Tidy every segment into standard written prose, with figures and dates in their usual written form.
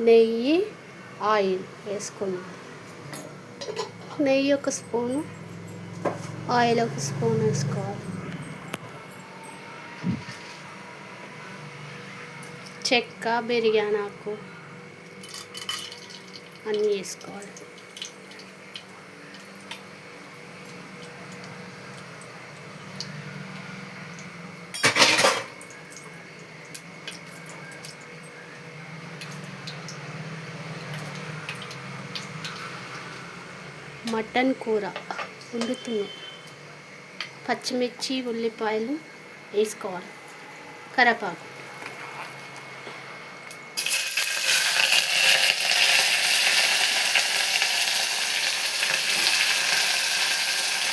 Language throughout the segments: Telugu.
నెయ్యి, ఆయిల్ వేసుకున్నాం. నెయ్యి ఒక స్పూను, ఆయిల్ ఒక స్పూన్ వేసుకోవాలి. చెక్క, బిర్యానీ ఆకు అన్నీ వేసుకోవాలి. మటన్ కూర వండుతున్నాం. పచ్చిమిర్చి, ఉల్లిపాయలు వేసుకోవాలి. కరివేపాకు,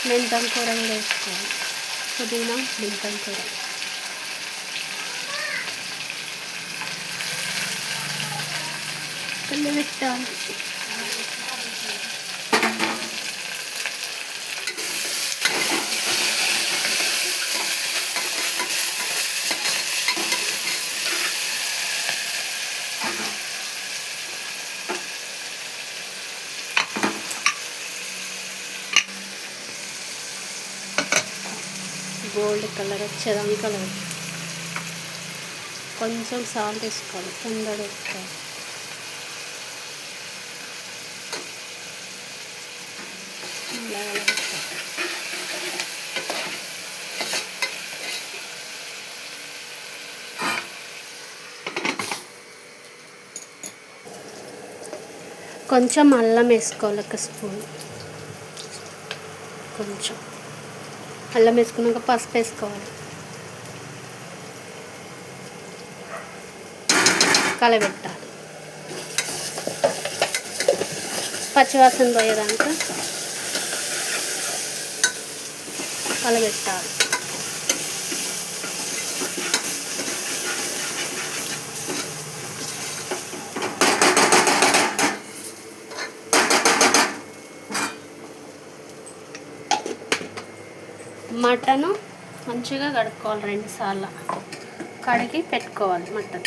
మెంతం కూర కూడా వేసుకోవాలి. పుదీనా, మెంతం కూర. పెట్టాలి. గోల్డ్ కలర్ వచ్చేదాకా కొంచెం సాల్ట్ వేసుకోవాలి. తొందరగా వేసుకోవాలి. కొంచెం అల్లం వేసుకోవాలి, ఒక స్పూన్. కొంచెం అల్లం వేసుకున్నాక పసుపు వేసుకోవాలి. కలబెట్టాలి. పచ్చివాసన పోయేదాకా కలబెట్టాలి. మటను మంచిగా కడుక్కోవాలి. 2 సార్లు కడిగి పెట్టుకోవాలి. మటన్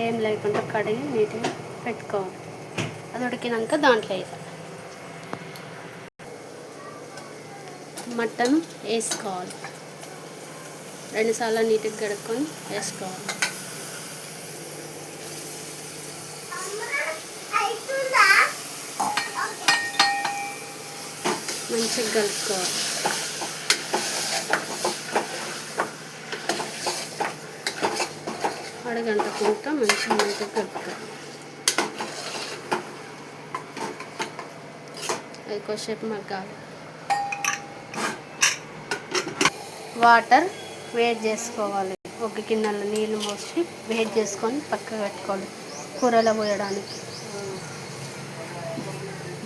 ఏం లేకుండా కడిగి నీట్గా పెట్టుకోవాలి. అది ఉడికినాక దాంట్లో వేయాలి. మటన్ వేసుకోవాలి. 2 సార్లు నీట్గా కడుక్కొని వేసుకోవాలి. మంచిగా కలుపుకోవాలి. అడగంటకుంటా మంచిగా కలుపుకోవాలి. అది కొద్దిసేపు మగ్గాలి. వాటర్ వేడి చేసుకోవాలి. ఒక గిన్నెలో నీళ్ళు పోసి వేడి చేసుకొని పక్కకు పెట్టుకోవాలి. కూరలో పోయడానికి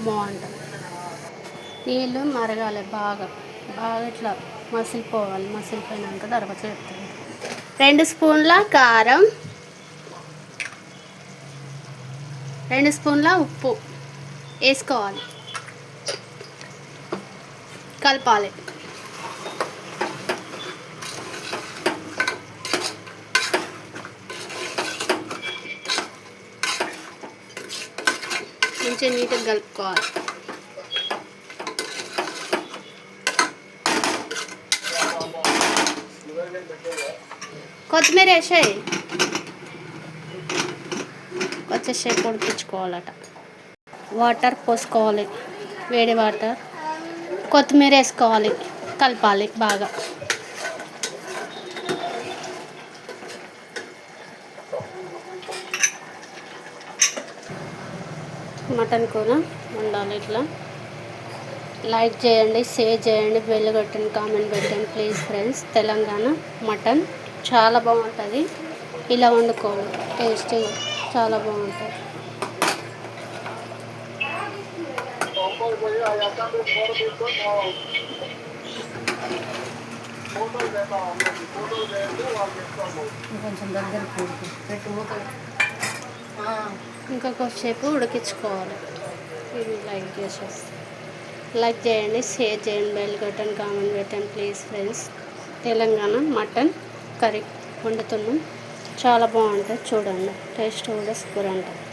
బాగుంటుంది. నీళ్ళు మరగాలి. బాగా ఇట్లా మసిలిపోవాలి. మసిలిపోయినాక తర్వాత పెడతాను. 2 స్పూన్ల కారం, 2 స్పూన్ల ఉప్పు వేసుకోవాలి. కలపాలి. మంచిగా నీట్గా కలుపుకోవాలి. కొత్తిమీర వేసాయి. కొంచెంసేపు ఉడికించుకోవాలట. వాటర్ పోసుకోవాలి. వేడి వాటర్. కొత్తిమీర వేసుకోవాలి. కలపాలి బాగా. మటన్ కూర వండాలి ఇట్లా. లైక్ చేయండి, షేర్ చేయండి, బెల్ కొట్టండి, కామెంట్ పెట్టండి ప్లీజ్ ఫ్రెండ్స్. తెలంగాణ మటన్ చాలా బాగుంటుంది. ఇలా వండుకోవాలి. టేస్టీగా చాలా బాగుంటుంది. కొంచెం దగ్గర ఇంకా కొద్దిసేపు ఉడికించుకోవాలి. ఇది లైక్ చేయండి, షేర్ చేయండి, బెల్ కొట్టండి, కామెంట్ పెట్టండి please friends. Telangana mutton curry వండుతున్నాం. చాలా బాగుంటుంది. చూడండి టేస్ట్ కూడా సూపర్ ఉంటుంది.